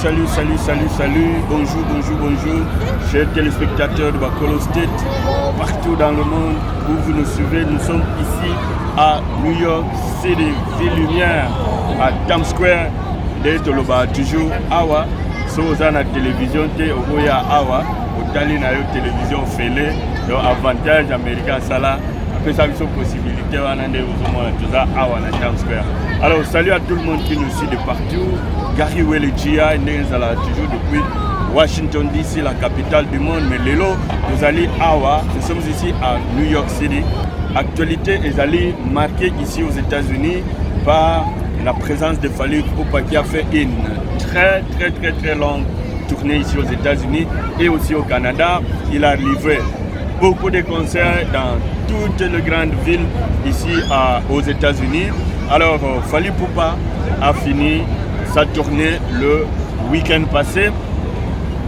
Salut. Bonjour. Chers téléspectateurs de Bakolo State, partout dans le monde où vous nous suivez, nous sommes ici à New York City, ville lumière, à Times Square, de toujours Awa, sur la télévision, Oya Awa, au Tali na télévision fêlée, donc avantage américain ça là, après ça, ils ont possibilité, on a Awa na Times Square. Alors, salut à tout le monde qui nous suit de partout. Gary Welejia, toujours depuis Washington DC, la capitale du monde. Mais Lelo, nous allons Awa, nous sommes ici à New York City. Actualité est allée marquée ici aux États-Unis par la présence de Fally Ipupa qui a fait une très longue tournée ici aux États-Unis et aussi au Canada. Il a livré beaucoup de concerts dans toutes les grandes villes ici aux États-Unis. Alors, Fally Ipupa a fini sa tournée le week-end passé.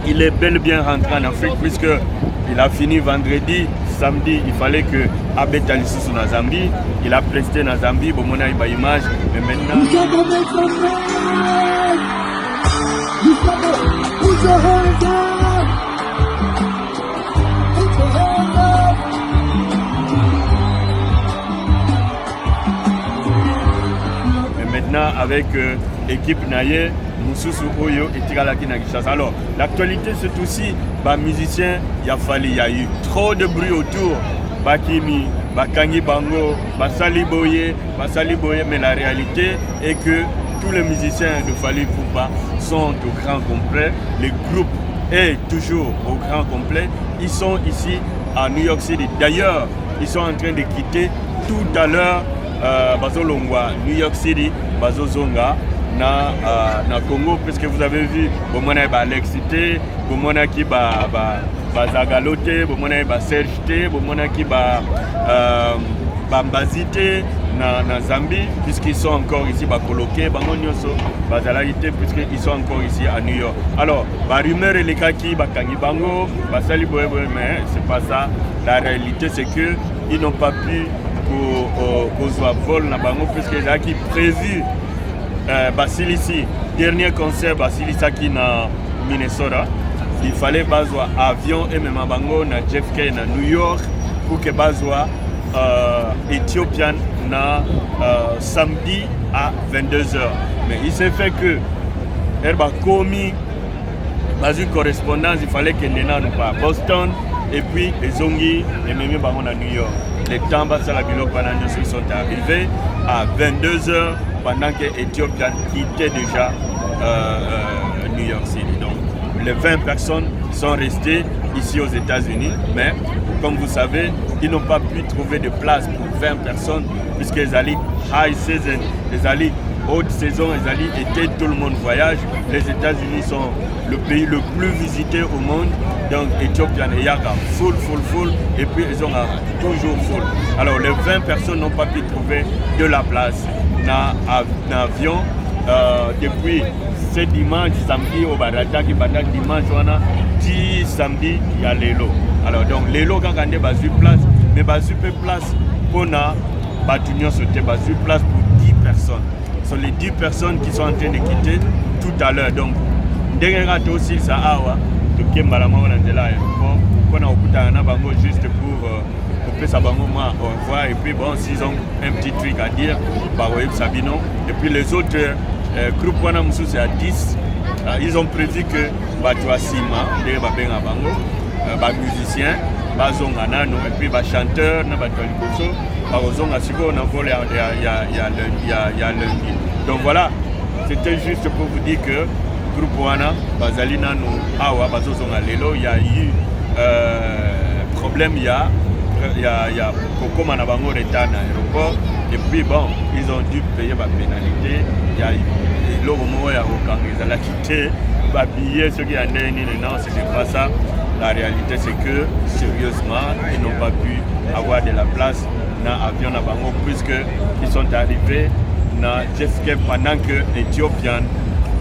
Il est bel et bien rentré en Afrique puisqu'il a fini vendredi, samedi, il fallait que Abet Alissi sur la Zambie. Il a presté dans la Zambie, bon, on a eu une image, mais maintenant... Maintenant, avec l'équipe Naye, Moussousou Oyo et Tigalaki Nagishas. Alors, l'actualité, c'est aussi, musiciens, il y a eu trop de bruit autour. Bakimi, Bakangi Bango, Basali Boye, mais la réalité est que tous les musiciens de Fally Ipupa sont au grand complet. Le groupe est toujours au grand complet. Ils sont ici à New York City. D'ailleurs, ils sont en train de quitter tout à l'heure Bazolongwa, New York City, Bazozonga, na Congo, puisque vous avez vu, Bomona ba Alexité, Bomona qui ba Zagalote, Bomona ba Sergete, Bomona qui ba Mbazité, na Zambie, puisqu'ils sont encore ici, ba coloqués, Bangonyoso, Bazalalité, puisqu'ils sont encore ici à New York. Alors, ba rumeur et les kaki, ba Kangi Bango, ba Sali Boye, mais c'est pas ça. La réalité, c'est que ils n'ont pas pu pour vol na bango puisque là qui prévu Basilisi dernier concert Basilisa qui na Minnesota, il fallait bazwa avion et même bango na JFK na New York pour que bazwa Ethiopian na samedi à 22h. Mais il s'est fait que herba komi bazu correspondance, il fallait que nena nous pas Boston et puis les Zongi et même bango na New York. Les temps ils sont arrivés à 22h pendant que Ethiopian quittait déjà New York City. Donc les 20 personnes sont restées ici aux États-Unis, mais comme vous savez, ils n'ont pas pu trouver de place pour 20 personnes puisqu'ils allaient high season, ils allaient haute saison, ils allaient été, tout le monde voyage. Les États-Unis sont le pays le plus visité au monde. Donc Ethiopian et Yaga full et puis ils ont toujours full. Alors les 20 personnes n'ont pas pu trouver de la place dans l'avion depuis ce dimanche, samedi au Barata qui batak dimanche on a 10 samedi il y a Lelo. Alors donc Lelo quand on a basu place mais basu place pour na batunion sauter basu place pour 10 personnes. Ce sont les 10 personnes qui sont en train de quitter tout à l'heure. Donc derrière aussi ça awa donc malama on est là on a okutana bango juste pour faire ça bango moi au revoir et puis bon s'ils ont un petit truc à dire bah oui Sabino et puis les autres groupes on a musu c'est à 10 ils ont prévu que bah tu as Sima derrière benga bango bah musicien bah zonga nano et puis bah chanteur na bah tolikoso bah zonga siko on a volé il y a lundi. Donc voilà, c'était juste pour vous dire que groupe wana bazali nano awa bazozonga lelo il y a eu problème il y a kokoma na bango retard na aéroport et puis bon ils ont dû payer ma pénalité. Il y a eu l'homo ya okangeza la quitté ba billet ce qui a non c'est pas ça. La réalité c'est que sérieusement ils n'ont pas pu avoir de la place dans l'avion na bango puisque ils sont arrivés na JFK pendant que Ethiopian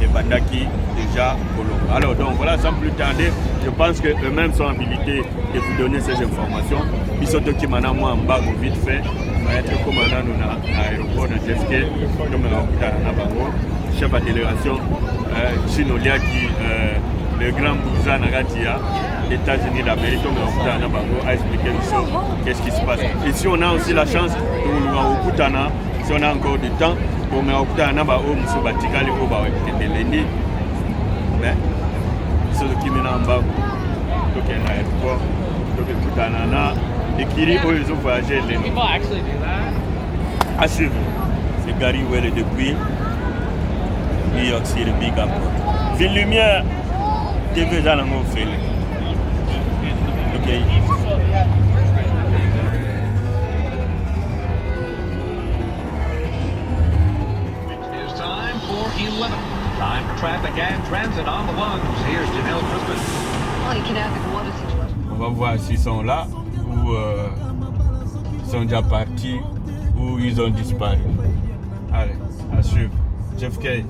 et Bandaki déjà Colombo. Alors donc voilà, sans plus tarder, je pense qu'eux-mêmes sont habilités de vous donner ces informations. Ils sont qui maintenant moi en bas vite fait, être comme nous à l'aéroport de JFK, comme on a Bango. chef de délégation Chinolia qui le grand Bouza Nagatia, États-Unis d'Amérique, a expliqué qu'est-ce qui se passe. Ici, on a aussi la chance de si on a encore du temps, on a Okutana, mais ce qui mène en bas, donc il y a un aéroport, donc il y a un et qui dit où ils ont voyagé. À suivre, c'est Gary Well depuis New York City, Big Apple. Ville Lumière, TV dans le mot fait. Ok. It's time for 11. Time for traffic and transit on the ones. Here's Janelle Crispin. On va voir s'ils sont là ou sont déjà partis ou ils ont disparu. Allez, à suivre. Jeff Kay.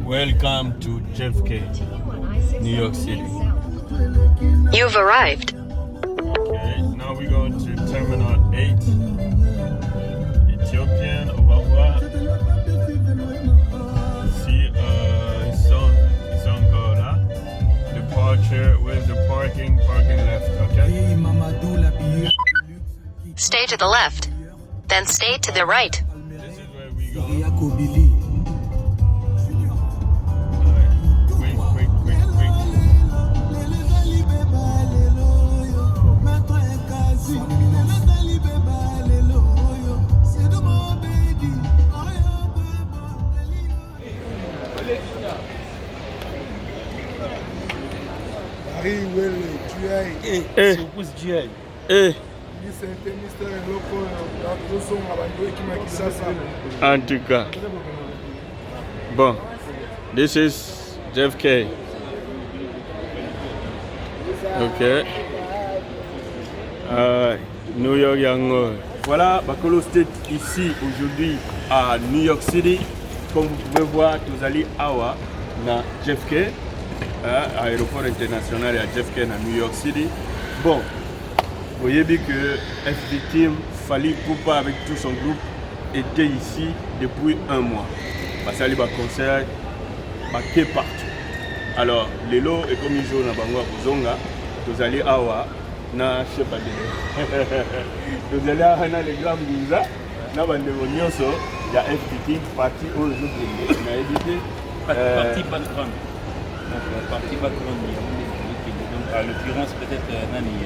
Welcome to JFK, New York City. You've arrived. Okay, now we're going to Terminal 8. Ethiopian, on va voir si ils sont encore là. Departure, where's the parking? Parking left, okay? Stay to the left. Then stay to the right. This is where we go. En tout cas, bon, this is JFK. Ok. New York Yango. Voilà, Bakolo State ici aujourd'hui à New York City. Comme vous pouvez voir, vous allez à JFK, aéroport international à JFK à New York City. Bon, vous voyez bien que FD Team, Fally Ipupa avec tout son groupe était ici depuis un mois. Parce qu'il y a des concerts partout. Alors, les lots, et comme ils jouent dans Bango à Bozonga, vous allez à na je sais pas vous allez à les grands Bouza, na bande Nyonso, il y a FD parti au jour de on a évité partie background. Donc partie background, donc à l'occurrence peut-être Nani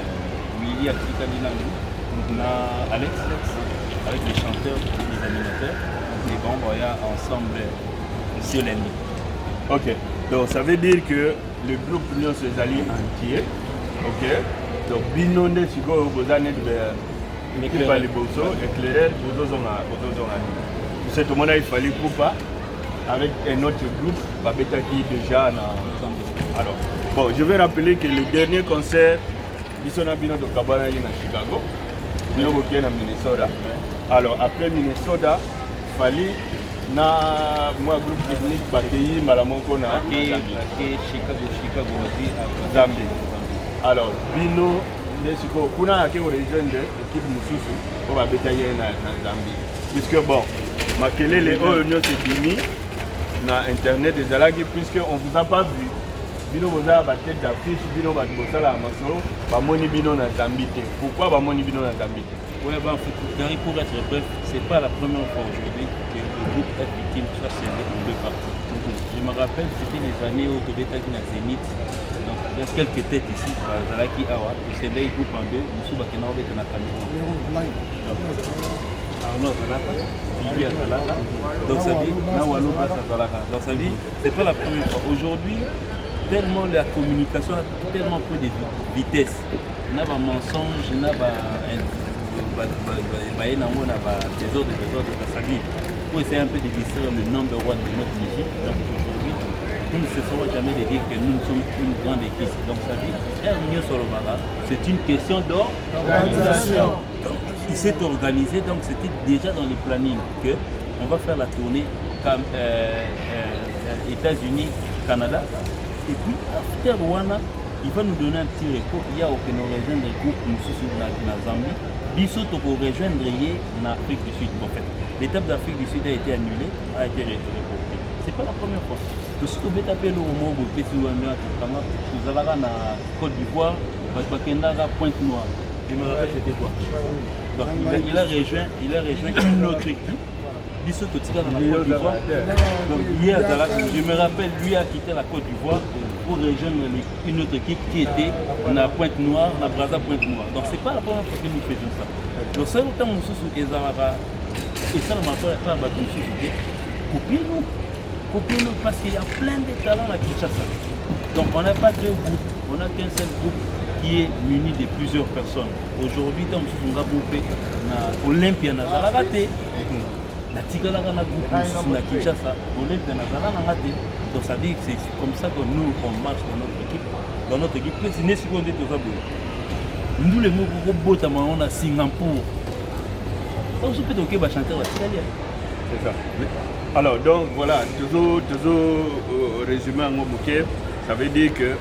Willy Akikalina, Alex avec les chanteurs et les animateurs, donc les membres ensemble sur l'ennemi. Ok, donc ça veut dire que le groupe Nyonso est allé entier, ok. Donc, binonde siko bozane de éclairer c'est tout le monde il fallait Ipupa avec un autre groupe Babeta qui déjà alors bon je vais rappeler que le dernier concert ils sont à Bino de Kabana à Chicago Bino Boké à Minnesota alors après Minnesota fallait na moi groupe technique Bateyi Malamonko na Chicago Zambie. Alors, Bino, kuna ake origine de l'équipe Moussousou, on va bétailler na Zambie. Puisque bon, Makelele Oyo s'est fini na internet des alagi puisqu'on vous a pas vu. Bino boza ba tête d'affiche, Bino ba bosala amaso, ba moni Bino na Zambie. Pourquoi ba moni Bino na Zambie? Ouais, bah, en fait, Gary, pour être bref, c'est pas la première fois aujourd'hui que le groupe est victime soit scellé un peu partout. Je me rappelle, c'était les années où Tobeta qui n'a Zénith. Donc, il y a quelques têtes ici, Zalaki Awa, et c'est là, ils coupent en deux, Moussouba Kenao est en Cameroun. Arnaud Zalaka, Vivi Zalaka. Donc, ça dit, Nawalo Zalaka. Donc, ça dit, c'est pas la première fois. Aujourd'hui, tellement la communication a tellement peu de vitesse. Il y a des mensonges, il y a des pour essayer un peu de distraire le number one de notre musique. Donc aujourd'hui, nous ne cesserons jamais de dire que nous sommes une grande équipe. Donc ça dit, c'est une question d'organisation. Il s'est organisé, donc c'était déjà dans les plannings qu'on va faire la tournée États-Unis, Canada. Et puis, after Rwanda, il va nous donner un petit repos. Il y a aucun rejoindre le groupe na Zambie. Biso to rejoindre en Afrique du Sud. En fait, l'étape d'Afrique du Sud a été annulée, a été reportée. C'est pas la première fois. Tout ce que vous appelez au moment où vous êtes à la Côte d'Ivoire, à Pointe-Noire. Je me rappelle c'était quoi. Donc, il a rejoint une autre équipe. Biso to tika dans la Côte d'Ivoire. Donc hier, je me rappelle, lui a quitté la Côte d'Ivoire pour rejoindre une autre équipe qui était à Pointe-Noire, à Brazza Pointe-Noire. Donc c'est pas la première fois que nous faisons ça. Donc c'est autant que nous sommes et ça ne m'a pas battu. Copiez-nous parce qu'il y a plein de talents à Kinshasa. Donc on n'a pas deux groupes, on n'a qu'un seul groupe qui est muni de plusieurs personnes. Aujourd'hui, dans Olympia, on a raté. La Tigala na groupe na Kinshasa, Olympia na raté. Donc ça dit que c'est comme ça que nous on marche dans notre équipe. C'est né seconde de ça. Nous les mots robots on a Singapour. Donc je peux donc chanter la Tigala. C'est ça. Alors donc voilà, toujours résumé en Mobuké, ça veut dire que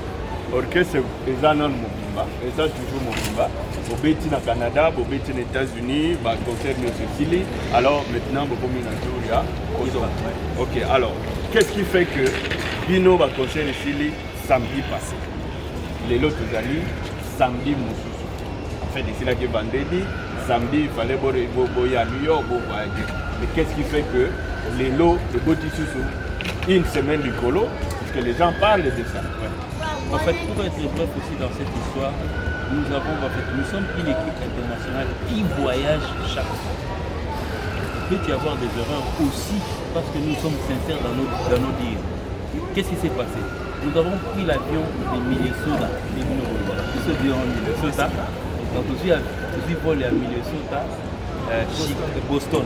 l'orchestre est un Mobimba, et ça toujours Mobimba. Bobeti na Canada, Bobeti aux États-Unis, concert de Sicile. Alors maintenant, Bobomi na Nigeria. Ok, alors qu'est-ce qui fait que Bino va concert de Sicile samedi passé? Les autres amis, samedi Moussousou. En fait, ici là qui est vendredi, samedi il fallait boyer à New York. Mais qu'est-ce qui fait que les lots de Botissousou, une semaine du colo, parce que les gens parlent de ça. En fait, pour être bref aussi dans cette histoire, nous sommes une équipe internationale qui voyage chaque fois. Il peut y avoir des erreurs aussi parce que nous sommes sincères dans nos dires. Qu'est-ce qui s'est passé? Nous avons pris l'avion de Minnesota, donc aussi volé à Minnesota, Boston.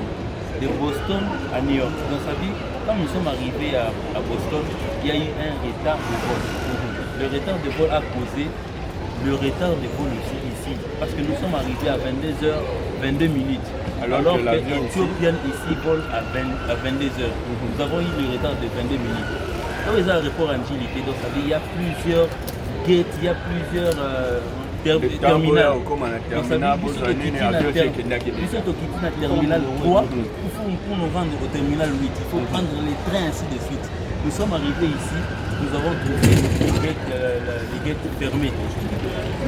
De Boston à New York. Donc ça dit, quand nous sommes arrivés à Boston, il y a eu un retard de vol. Le retard de vol a causé le retard de vol aussi ici. Parce que nous sommes arrivés à 22h22 minutes. Alors que l'Ethiopian ici vole à 22h. Nous avons eu le retard de 22 minutes. Dans les aéroports en agilité, donc ça dit, il y a plusieurs gates, il y a plusieurs terminal. Donc ça veut dire que terminal 3, pour nous rendre au terminal 8, il faut prendre les trains ainsi de suite. Nous sommes arrivés ici, nous avons trouvé les gates fermés.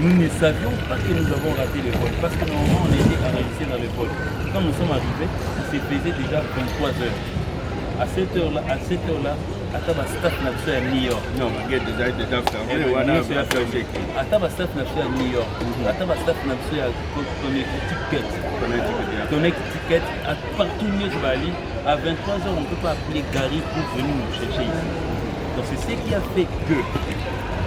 Nous ne savions pas que nous avons raté le vol, parce que normalement on était enregistré dans le vol. Quand nous sommes arrivés, il s'est faisait déjà 23 heures. À cette heure-là, Ataba staff n'a fait à New York. Non, mais déjà fermé. Ataba staff n'a fait à New York. Ataba staff n'a fait à Connecticut. Partout où je vais aller, à 23h, on ne peut pas appeler Gary pour venir nous chercher ici. Donc c'est ce qui a fait que,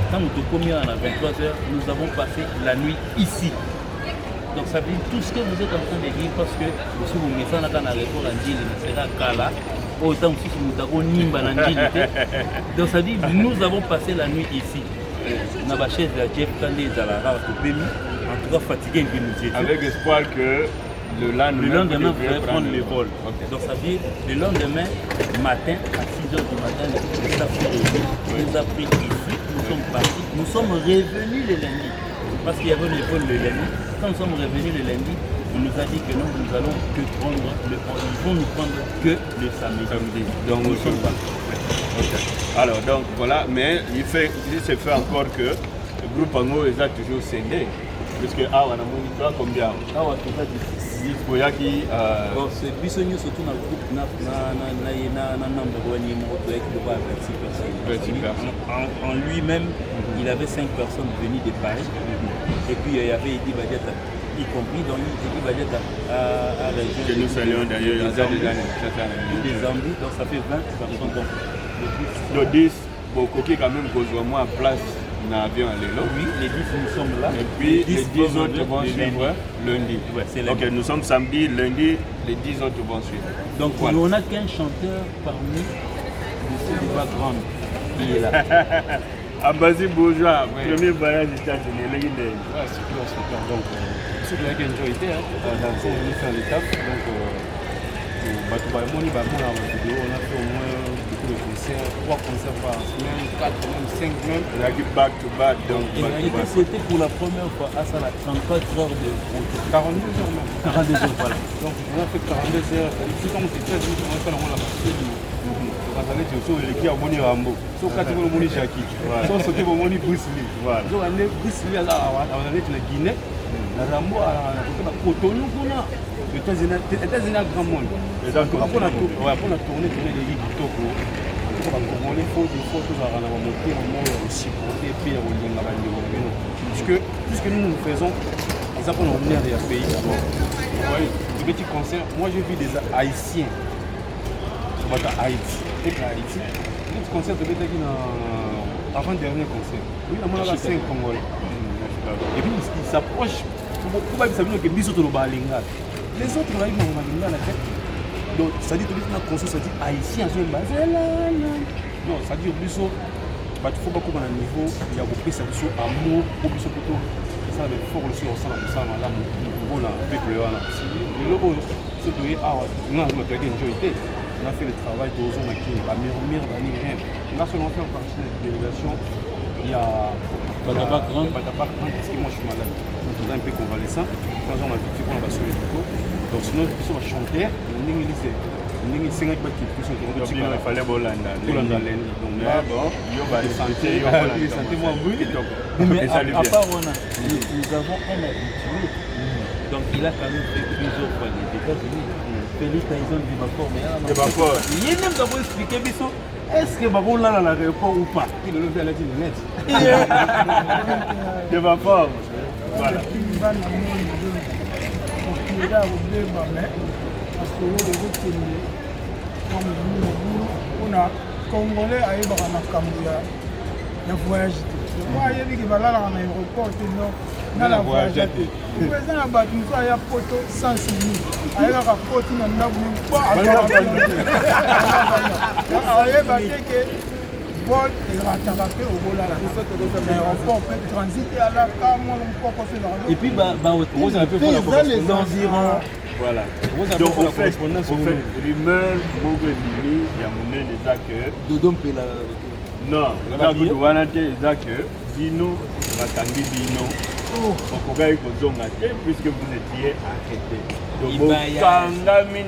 quand nous te commis à 23h, nous avons passé la nuit ici. Donc ça veut dire tout ce que vous êtes en train de dire, parce que si vous mettez dans un aéroport en Djili, c'est la Kala. Autant que nous avons Nimba Nandjilité. Donc ça dit nous avons passé la nuit ici. On a la chaise de Jeff Kandé Zalara au Bémi, en tout cas fatigué que nous étions. Avec espoir que le lendemain vous allez prendre le vol. Okay. Donc ça dit le lendemain matin à 6h du matin, le staff nous a pris ici, nous sommes partis, nous sommes revenus le lundi. Parce qu'il y avait le vol le lundi. Quand nous sommes revenus le lundi, on nous a dit que nous allons que prendre ils vont nous prendre que le samedi. Donc nous sommes pas. Okay. Alors donc voilà, mais il se fait encore que le groupe Ango est toujours scindé. Puisque on a monité combien? Bon, c'est Bissonio surtout dans le groupe en lui-même, il avait 5 personnes venues de Paris. Et puis il y avait Edi Badiata, y compris dans Edi Badiata à la région. Que nous saluons d'ailleurs, des Zambie, donc ça fait 20 personnes. Donc 10, beaucoup qui quand même besoin moins de place dans l'avion à l'élo. Oui, les 10 nous sommes là. Et puis les 10 autres vont suivre lundi. Ouais, c'est ok, nous sommes samedi, lundi, les 10 autres vont suivre. Donc voilà. On n'a qu'un chanteur parmi ceux du background qui est là. Abazi Bourgeois, premier voyage aux États-Unis, les idées. Ouais, super. Donc, c'est bien qu'il y a été, dans ces émissions à l'étape. Donc, on a fait au moins beaucoup de concerts, 3 concerts par semaine, 4, même 5 même. Il y a qui back to back, donc Et c'était pour la première fois à ça, 34 heures de route. 42 heures même. 42 heures, voilà. Donc on a fait 42 heures. Et puis quand on était très vite, on a fait la partie du Razalé, tu as l'équipe à Moni Rambo. Sauf quand tu veux le Moni Jackie. Sauf sauter au Moni Bruce Lee. Donc on a Bruce Lee à la Guinée. Rambo à la Cotonou, les États-Unis à grand monde. Après on a tourné les ligues du Togo. On les photos à la montée, on aussi porté, puis on a puisque nous faisons, les Japonais ont l'air des pays. Des petits concerts. Moi j'ai vu des Haïtiens. Haïti. Et Haïti. Les concerts de Bétaki avant-dernier concert. Oui, on a 5 Congolais. Et puis ils s'approchent. Pourquoi ils savent que Bissot le Balinga. Les autres là, ils vont Balinga la tête. Donc ça dit que les concert, ça dit Haïtien, c'est basé là. Non, ça dit Bissot. Il faut beaucoup à un niveau, il y a beaucoup de Bissot amour, au Bissot plutôt. Ça va fort aussi au sein de ça, là, on a un peu plus loin. Et le haut, c'est que on a fait le travail de Ozon qui est la meilleure d'année. On a seulement fait en partie de la délégation. Il y a Batabac Grand, parce que moi je suis malade. Donc on a un peu convalescent. Quand on a vu qu'on a basé le coup. Donc sinon, ils sont chanter. On a dit 5 qui sont il fallait Bolanda. Donc là, santé, moi, oui. Mais à part on a, nous avons un habitué. Donc il a quand même fait plusieurs fois les États-Unis. Félix Tyson dit d'accord, mais il est même d'abord expliqué, est-ce que Babon là dans l'aéroport ou pas? Il le fait à la net. De ma forme. Voilà. On a Congolais à Ibarana na voyage. Moi, il y a qui va là dans l'aéroport, dans la voyage. Le président a battu un poteau sans signer. Il y a un poteau qui n'a pas vol et rattrapé au vol à l'aéroport, on peut transiter à la cam, on peut faire la. Et puis, vous avez fait la correspondance environ. Voilà. Donc, on fait rumeur, Mogredini, il y a monnaie des accueils. Dodom Pela. Non, on a dit des accueils. Dino, Ratangi Dino. On peut puisque vous étiez arrêté. Donc, vous avez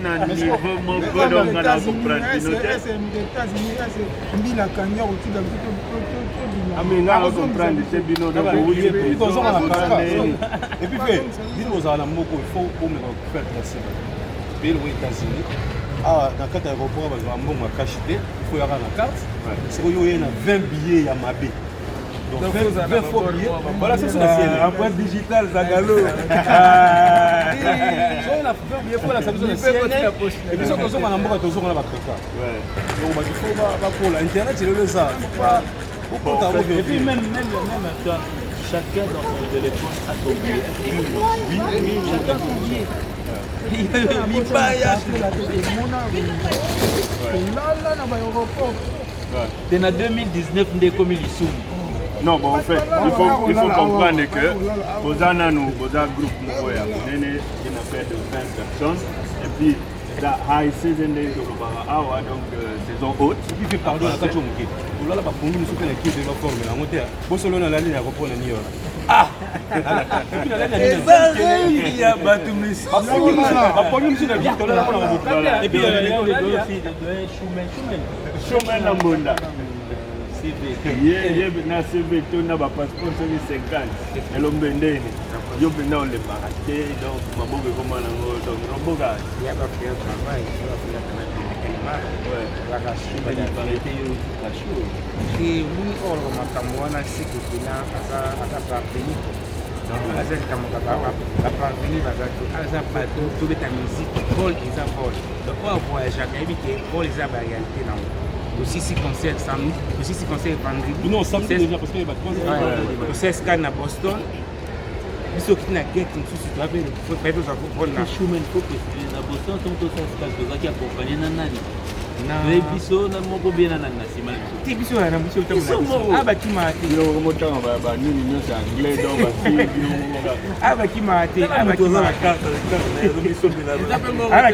un niveau, mon frère, on a compris. C'est les États-Unis, c'est Mila Kanya, au-dessus d'un peu. Ah, mais là, on comprend, c'est Bino, donc vous voulez prison. Et puis, dis-nous, à la Moko, il faut faire placer. Pays aux États-Unis. Ah, dans le cadre d'aéroport, il y a un bon caché, il faut y avoir la carte. C'est qu'il y a 20 billets à Mabé. Donc 20 faux billets. Voilà, c'est ça. Un point digital, Zagalo. Il y a 20 billets pour la salution de CNN. Et puis, ça, on a un bon attention à la Afrique. Donc, il faut pour l'Internet, c'est le ça. Et puis, même chacun dans son téléphone a son billet. Oui, chacun son billet. C'est en 2019, comme ils sont. Non, bon, en fait, il faut comprendre que vous avez un groupe qui a fait de 20 personnes. Et puis, la high season de donc saison haute. Et puis, pardon, la question est que là, pour nous, nous sommes l'équipe de la forme. On est pour cela, on a l'année à reprendre la New York. Ah! Et puis, la l'année il y a Batumlis. Et puis, Chemin na Mbonda. Na CV tona ba passeport 50 elombe ndeni yo bena on le baraté donc mabobe comme nango donc roboga ya ba faire travail sur la canal ouais la rachine de parité yo la chose et oui on makamwa na siku kina aka parvenir donc asa kama la parvenir bazaki asa pas tout beta musique vol isa vol donc on voyage à que vol isa ba réalité na aussi si concert samedi, aussi si concert vendredi. Non, samedi déjà parce qu'il y a pas de 16 cannes à Boston. Ils sont qui n'a guère comme ça, tu rappelles, il faut faire des affaires pour la Schumann faut que à Boston sont tous ces cas qui accompagnent Nani. Les bisous na moko bien na nasima. Ti bisous na bisous ta mona. Ah ba ki maate. Yo mo tanga ba ni ni c'est anglais donc ba si bio. Ah ba ki maate, ah ba ki maate. Ah ba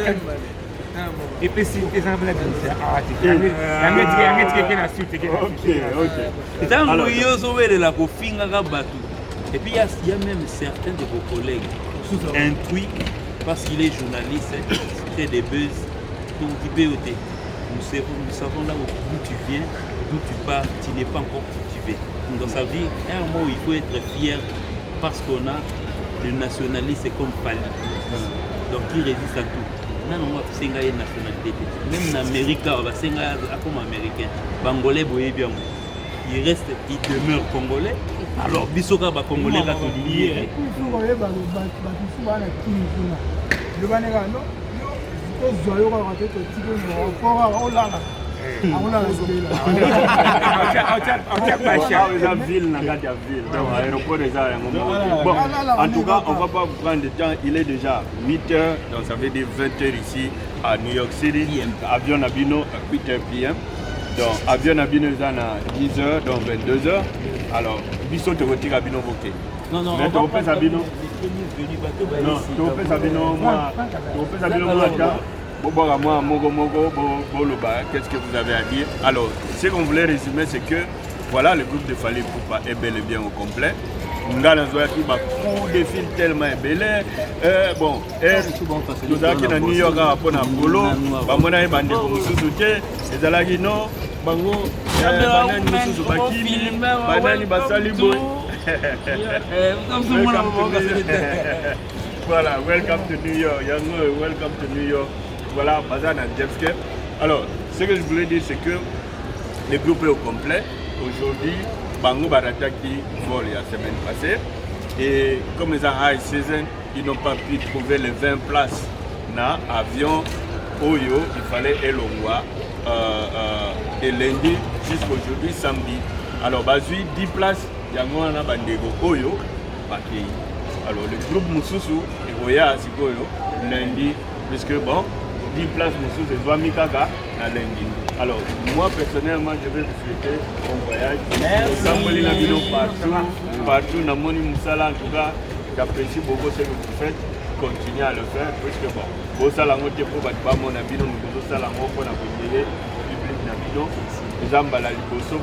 ki Et puis si tu es en train de dire, ah, tu es en Et puis il y a même certains de vos collègues instruits, parce qu'il est journaliste, c'est des buzz, donc IPOT. Nous savons là d'où tu viens, d'où tu pars, tu n'es pas encore cultivé. Donc ça veut dire, un mot, il faut être fier parce qu'on a le nationaliste comme Pali. Donc il résiste à tout. Non, moi, c'est une nationalité. Même en Amérique, c'est comme américain. Bangolais, bien. Il reste, il demeure congolais. Alors, Bisoka va congolais va lié. En tout cas, on ne va pas prendre de temps. Il est déjà 8h, donc ça veut dire 20h ici à New York City. Avion Nabino à 8h PM. Donc, avion Nabino est à 10h, donc 22h. Alors, Bissot te retire à Bino Voké. Non, non, mais tu repères Sabino. Non, tu repères Sabino, moi. Tu repères Sabino, moi, Mogo, qu'est-ce que vous avez à dire? Alors, ce qu'on voulait résumer, c'est que, voilà, le groupe de Fally Ipupa est bel et bien au complet. Ngana Zoyaki va trop de films tellement belé. Bon, nous avons à New York à Polo, Bamona et Bande pour nous soutenir. Les Alagino, Bango, Banani Mususu Bakimi, Banani Basali Boy. Voilà, welcome to New York. Yango, welcome to New York. Voilà, Bazan and Jeffske. Alors, ce que je voulais dire, c'est que le groupe est au complet. Aujourd'hui, Bango Barataki vole la semaine passée. Et comme ils ont high season, ils n'ont pas pu trouver les 20 places dans l'avion Oyo. Il fallait Elongwa de lundi jusqu'aujourd'hui, samedi. Alors, basui 10 places, il y a un bandego Oyo. Alors, le groupe Moussousou, il voyage à Sikoyo lundi, puisque bon, 10 places Moussousou, c'est Mikaka à lundi. Alors, moi personnellement, je vais vous souhaiter bon voyage. Merci. Partout, dans mon Moussala, en tout cas, j'apprécie beaucoup ce que vous faites. Continuez à le faire, puisque bon, vous allez pour battre mon ami, nous allons faire pour la public Nabino. Nous allons faire la liboso,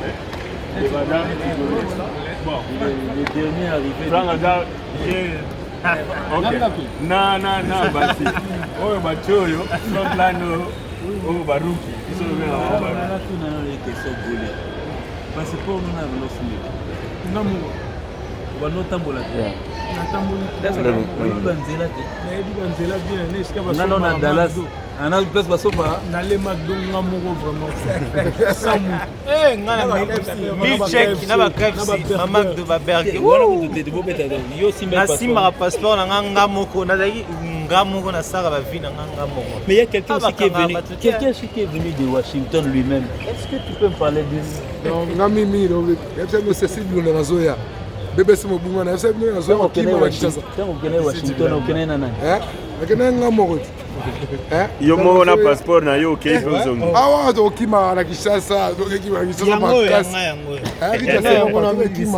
mais les madames, bon, le dernier arrivé. Franck Hazard, ok. Non, basi. Oh, bachoyo. Donc là, nous, oh, baruki. Ils sont venus à Baruki. On a tout les questions volées. Parce que pour nous, on a le film. Non, on va nous tambola. Non, on a Dallas. On a une place pour ça. On a les McDonald's vraiment. Milkshake, na ba KFC, na McDo ba burger. Na simba passeport na nganga moko, na zaki ngamoko na sara ba vie na nganga moko. Mais il y a quelqu'un aussi qui est venu de Washington lui-même. Est-ce que tu peux me parler de lui? Non, ngami mi no. Yabse no sesi bulu na zoya. Bébé c'est mon boumana, yabse no na zoya ki ma Washington. On connaît Washington, on connaît nana. Akena ngamoko. Yo mo na passeport na yo ke zongo. Awa to kima na Kinshasa, to kima na Kinshasa makasi.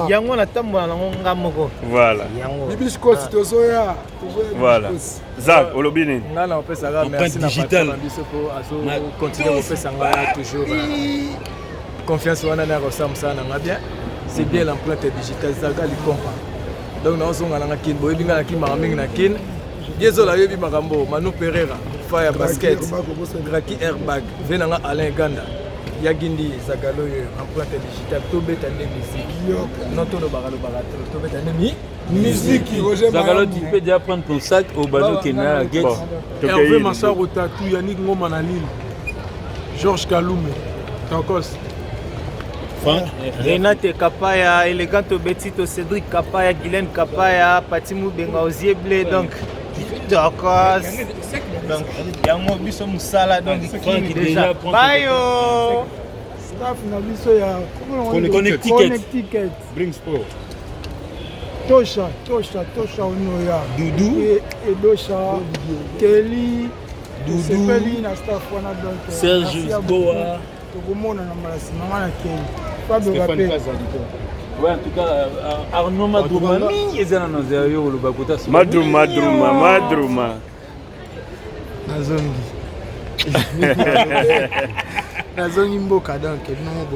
Yango na tambola na ngamoko. Voilà. Bibish kosi to zoya. Voilà. Zach, olobini. Ngana opesa ga merci na patron biso po azo continuer opesa nga toujours confiance wana na Rosam sana nga bien. C'est bien l'empreinte digitale zaga li compa. Donc na zonga na kin boyebi nga na kin mingi na kin. Désolé, yebi makambo Manu Pereira Fire Basket Graki Airbag venanga Alain Ganda Yagindi Zagalo empreinte digitale to beta ne musique noto no bagalo bagato to beta ne musique Zagalo tu peux déjà prendre ton sac au Bado Kenya Gate Hervé Massaro Tatou Yannick Ngoma na Lille Georges Kalume Tankos Renate Kapaya, Eleganto Betito, Cédric Kapaya, Guylaine Kapaya, Patimou Benga Ozieble, donc Yango biso musala donc déjà bayo staff na biso ya Connect Ticket Brings Pro Tosha ono ya Dudu Edosha Kelly Sepeli na staff wana donc Serge Goa tokomona na malasi mama na Kelly Fabio Rapé. Ouais, en tout cas, Arnaud Madrouma, Madrouma. nazongi mboka donc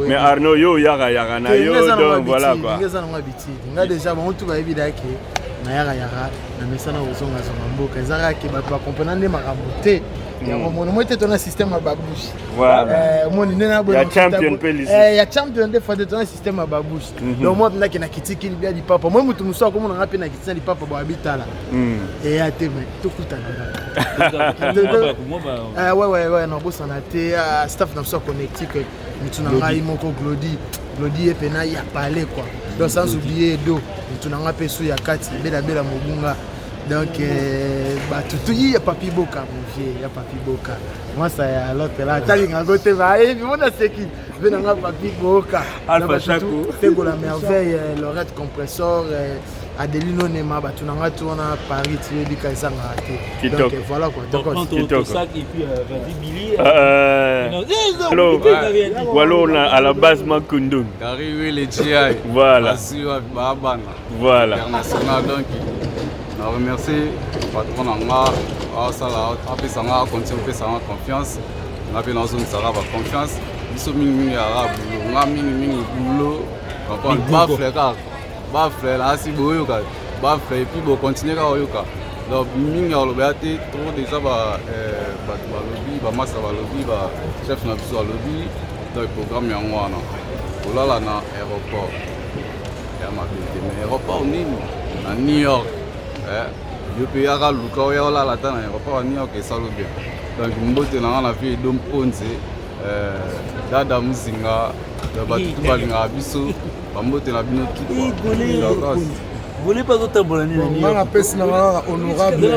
mais Arnaud yo yaka na yo donc voilà quoi ngeza na bitidi nga déjà bon tout bayebi dake na yaka na mesana ozonga mboka ezaka ke bato bakomprendre nde makambo te yango mona moi te tona système à babouche voilà moni nena bo ya champion police ya champion de fois de tona système à babouche donc moi ndaki na kitiki ni bia di papa moi mutu muso ko mona ngapi na kitiki di papa bo abitala et ya te mais to kutana ouais na bossa na te staff na so connecté que mutu na ngai moko Glody et pena ya parler quoi donc sans oublier do mutu na ngapi su ya kati bela mobunga. Donc, tout y a Papi Boka, mon vieux, il y a Papi Boka. Moi, ça y a l'autre là. T'as une côté, on a ce qui vient dans Papi Boka. Alpha Chaco. C'est pour la merveille, Lorette Compressor, Adelino Nema, tu n'as pas tout à Paris, tu es du Kaisang raté. Donc, voilà quoi. Donc, prends ton sac et puis vas-y, Billy. Voilà, on a à la base Makundun. Arrivé les GI. Voilà. Voilà. International donc. Je remercie le patron Nanga, à continuer à faire confiance. On a fait dans une salle de confiance. Nous sommes mis à la boulot. On va faire là, si vous voulez, et puis vous continuez à faire. Donc, nous avons trop déjà masse lobby, chef de lobby, donc le programme est en haut. Là, là, l'aéroport. L'aéroport à New York. Je peux y aller à Luka, je la tana, je pas à New York et ça le bien. Donc mbote na na fi dom ponze dada musinga da batu balinga biso mbote na bino tout. Vous voulez pas d'autres bolani na New York? Na pesi na honorable.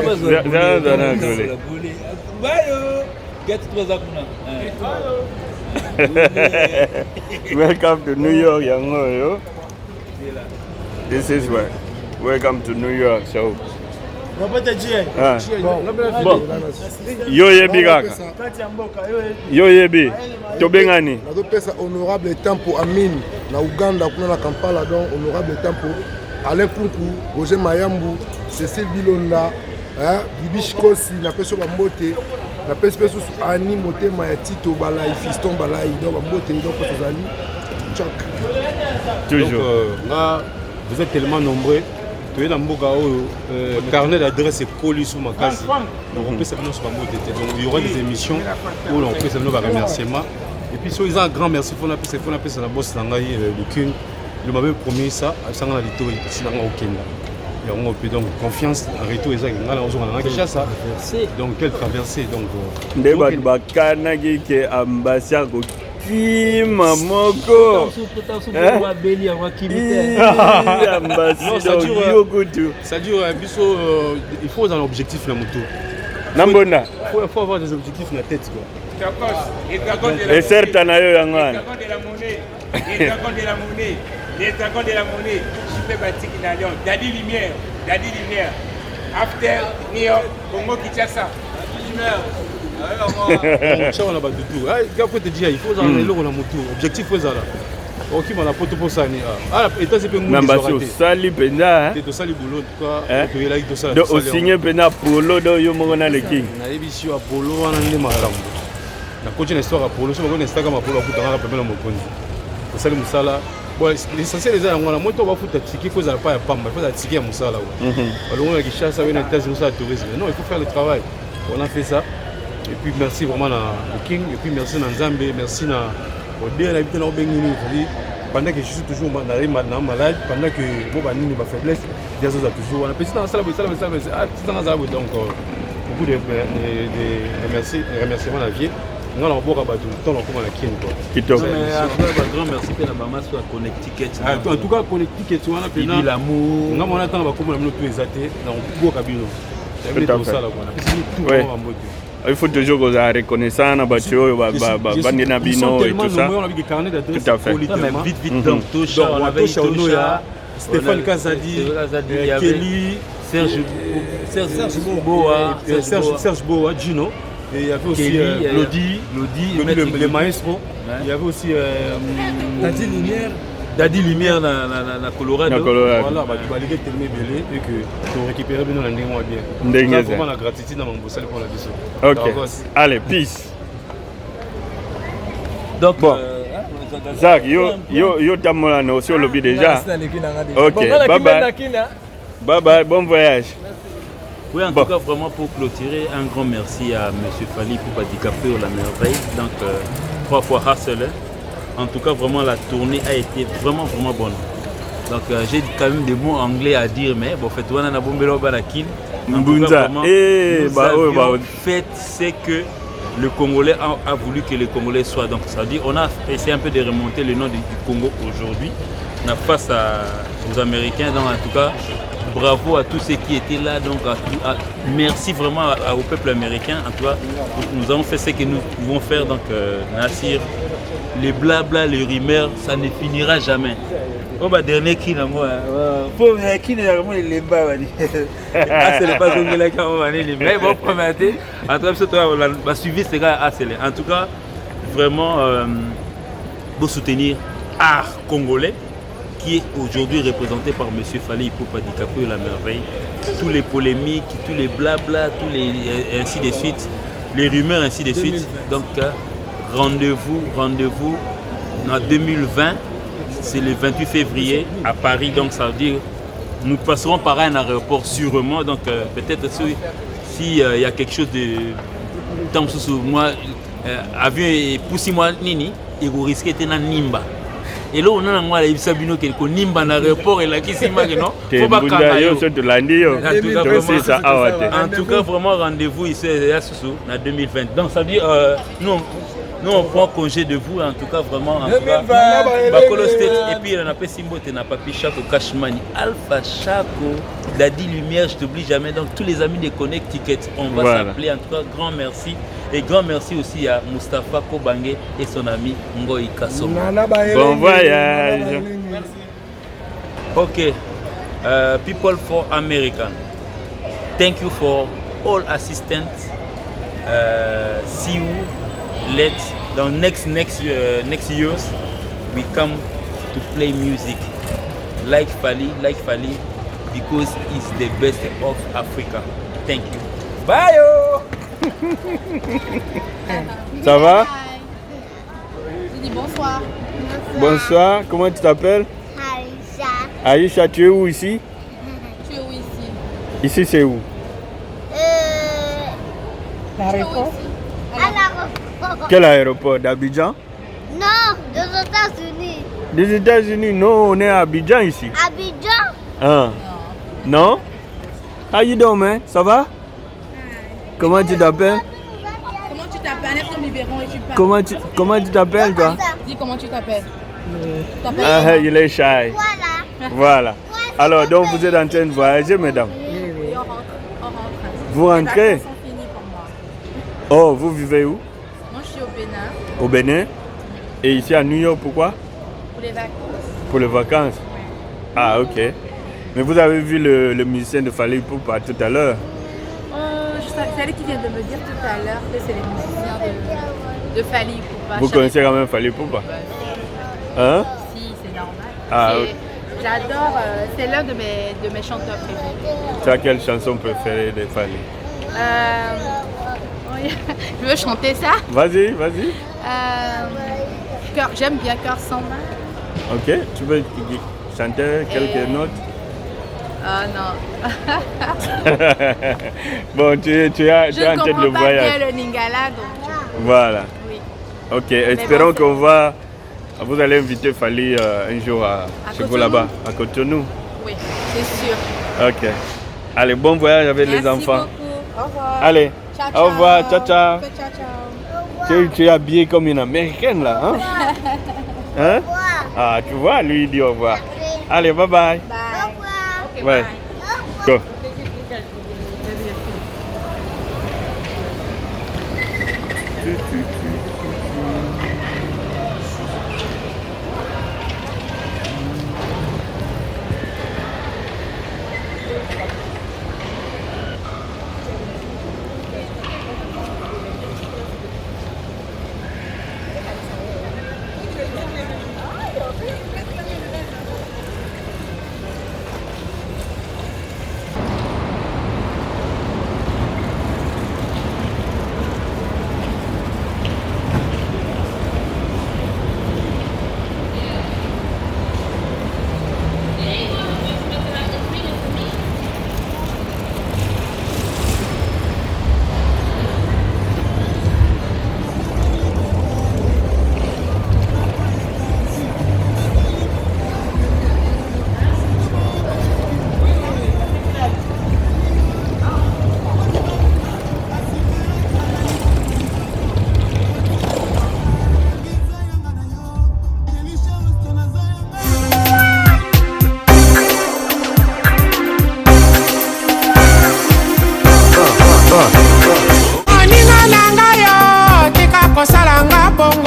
Welcome to New York, yango. This is where. Welcome to New York, so. Bon. Yo yebi kaka. Yo yebi. Tobengani. Na pesa honorable Tempo Amin na Uganda kuna na Kampala donc honorable Tempo Alain Punku, Roger Mayambu, Cécile Bilonda, Bibi Shikosi na pesa ba mbote. Na pesa Ani Motema ya Tito Balai, Fiston Balai donc ba mbote donc tozali. Choc. Toujours. Là, vous êtes tellement nombreux. Tu es dans le carnet d'adresse est collé sur ma case. Donc on peut s'appeler sur ma mot. Donc il y aura des émissions où on peut s'appeler par remerciement. Et puis sur un grand merci pour la paix, pour la paix, c'est la bosse d'Angaï, le King. Il m'avait promis ça, ça n'a pas été c'est dans aucun. Et on peut donc confiance en retour et ça, on a ça. Donc quelle traversée donc. Débat Bakanagi qui est ambassadeur. Kima moko. Ça dure il faut un objectif la moto. Nambona. Il faut avoir des objectifs dans la tête quoi. Et certes na yo yangana. Les dragons de la monnaie. Les dragons de la monnaie. Je peux bâtir qui n'a Dadi Lumière. Dadi Lumière. After New York, Congo Kinshasa. Lumière. On a battu tout. Il faut avoir l'euro dans la moto. Objectif c'est ça. Ok, on a pas tout pour ça. Ah, état c'est pas nous. Nambaso sali penda. Tu sali boulot quoi. Tu es là tout ça. Donc au signer penda polo do yo mona le king. Na ebisi wa polo wana ndé malamu. Na continue histoire polo, so ko Instagram polo ku tanga pembela mokonzi. To sali musala. Bon, l'essentiel est ngwana moto ba futa tiki faut ça pas ya pamba, faut ça tiki ya musala wa. Alors on a Kinshasa on a États-Unis ça tourisme. Non, il faut faire le travail. On a fait ça. Et puis merci vraiment au King, et puis merci à Nzambe, merci à Odé, à l'habitude de pendant que je suis toujours malade, pendant que je ma faiblesse, des autres toujours. On a petit dans la salle, donc beaucoup de remerciements à la vie. Nous allons voir tout le temps comment la King. Un grand merci à la maman sur Connecticut. En tout cas, Connecticut, on a pris l'amour. On a attendre comment nous tout exalter dans le cabino. Il faut toujours que vous ayez reconnaissance à Batio, Bandina Bino et tout ça. Tout à fait. Vite, donc, Tosha, on avait Tosha, Stéphane Kazadi, Kelly, Serge Boa, Gino. Et il y avait aussi Lodi, les maestros. Il y avait aussi Dadi Lumière. Dadi Lumière na Colorado. Voilà, bah les gars tellement belé et que tu récupérer bien dans l'année moi bien. Ndenge vraiment la gratitude dans mon bossel pour la biso. OK. Allez, peace. Donc bon. Zach, yo tamola no sur le lobby déjà. OK, bye bye. Bye bye, bon voyage. Oui, en tout cas, vraiment pour clôturer, un grand merci à M. Fally Ipupa DiCaprio, la merveille. Donc, 3 fois harcelé. En tout cas, vraiment, la tournée a été vraiment bonne. Donc, j'ai quand même des mots anglais à dire, mais bon, fait, on a bombé balakin. Mbunza. Fait, c'est que le Congolais a voulu que les Congolais soient. Donc, ça veut dire on a essayé un peu de remonter le nom du Congo aujourd'hui. Face aux Américains, donc en tout cas, bravo à tous ceux qui étaient là. Donc, merci vraiment au peuple américain. En tout cas, nous avons fait ce que nous pouvons faire. Donc, Nassir, les blabla, les rumeurs, ça ne finira jamais. Oh, bah, dernier qui n'a moi. Pauvre qui n'a moi, il est bas. C'est le pas de la caméra, il est bas. Bon, promettez. En tout cas, on va suivre ces gars. En tout cas, vraiment, pour soutenir l'art congolais, qui est aujourd'hui représenté par M. Fally Ipupa DiCaprio, la merveille. Tous les polémiques, tous les blabla, tous les ainsi de suite, les rumeurs ainsi de suite. Donc rendez-vous en 2020, c'est le 28 février à Paris. Donc ça veut dire nous passerons par un aéroport sûrement. Donc peut-être si y a quelque chose de temps sous moi, avion et poussi moi nini, et vous risquez d'être dans Nimba. Et là, on a moi la Ibsabino qui est Nimba dans l'aéroport et là qui s'est marqué non. Faut pas en tout cas, vraiment rendez-vous ici en 2020. Donc ça veut dire nous on prend congé de vous en tout cas vraiment en tout cas. Bakolo State et puis on a pas Simbo na Papi Chaco Cashmani Alpha Chaco Dadi Lumière, je t'oublie jamais. Donc tous les amis de Connect Ticket, on va s'appeler en tout cas grand merci. Et grand merci aussi à Mustapha Kobange et son ami Ngoï Kassom. Bon voyage. Okay, people for America, thank you for all assistance. See you the next years we come to play music like Fally because it's the best of Africa. Thank you. Bye. Ça va? Je dis bonsoir. Bonsoir, comment tu t'appelles? Aïcha. Aïcha, tu es où ici? Tu es où ici? Ici c'est où? L'aéroport. Quel aéroport? D'Abidjan? Non, des États-Unis. Des États-Unis? Non, on est à Abidjan ici. Abidjan? Ah. Non? How you doing, man? Ça va? Comment tu t'appelles? Comment tu t'appelles? Enlève ton biberon et tu parles. Comment tu t'appelles, toi? Dis comment tu t'appelles. Ah, il est shy. Voilà. Alors, donc vous êtes en train de voyager, mesdames? Oui, on rentre. Vous rentrez? Les vacances sont finies pour moi. Oh, vous vivez où? Moi, je suis au Bénin. Au Bénin? Et ici à New York, pourquoi? Pour les vacances. Pour les vacances? Ah, ok. Mais vous avez vu le musicien de Fally Ipupa tout à l'heure? C'est elle qui vient de me dire tout à l'heure que c'est les musiciens de Fally Ipupa. Vous connaissez quand même Fally Ipupa? Hein? Si, c'est normal. Ah, j'adore, c'est l'un de mes chanteurs préférés. Tu as quelle chanson préférée de Fally? Je veux chanter ça? Vas-y. J'aime bien Cœur sans main. Ok, tu veux chanter quelques notes? Ah non. Bon, tu es en tête de voyage. Je ne comprends pas bien le Lingala, donc... Voilà. Oui. Ok, espérons vous allez inviter Fally un jour chez vous là-bas, à Cotonou. Oui, c'est sûr. Ok. Allez, bon voyage avec les enfants. Merci beaucoup. Au revoir. Allez, ciao, au revoir, ciao. Ciao. Tu es habillée comme une américaine là, hein? Hein? Ah, tu vois, lui il dit au revoir. Allez, bye bye. Bye. Okay, ouais. Bye. Go. bongo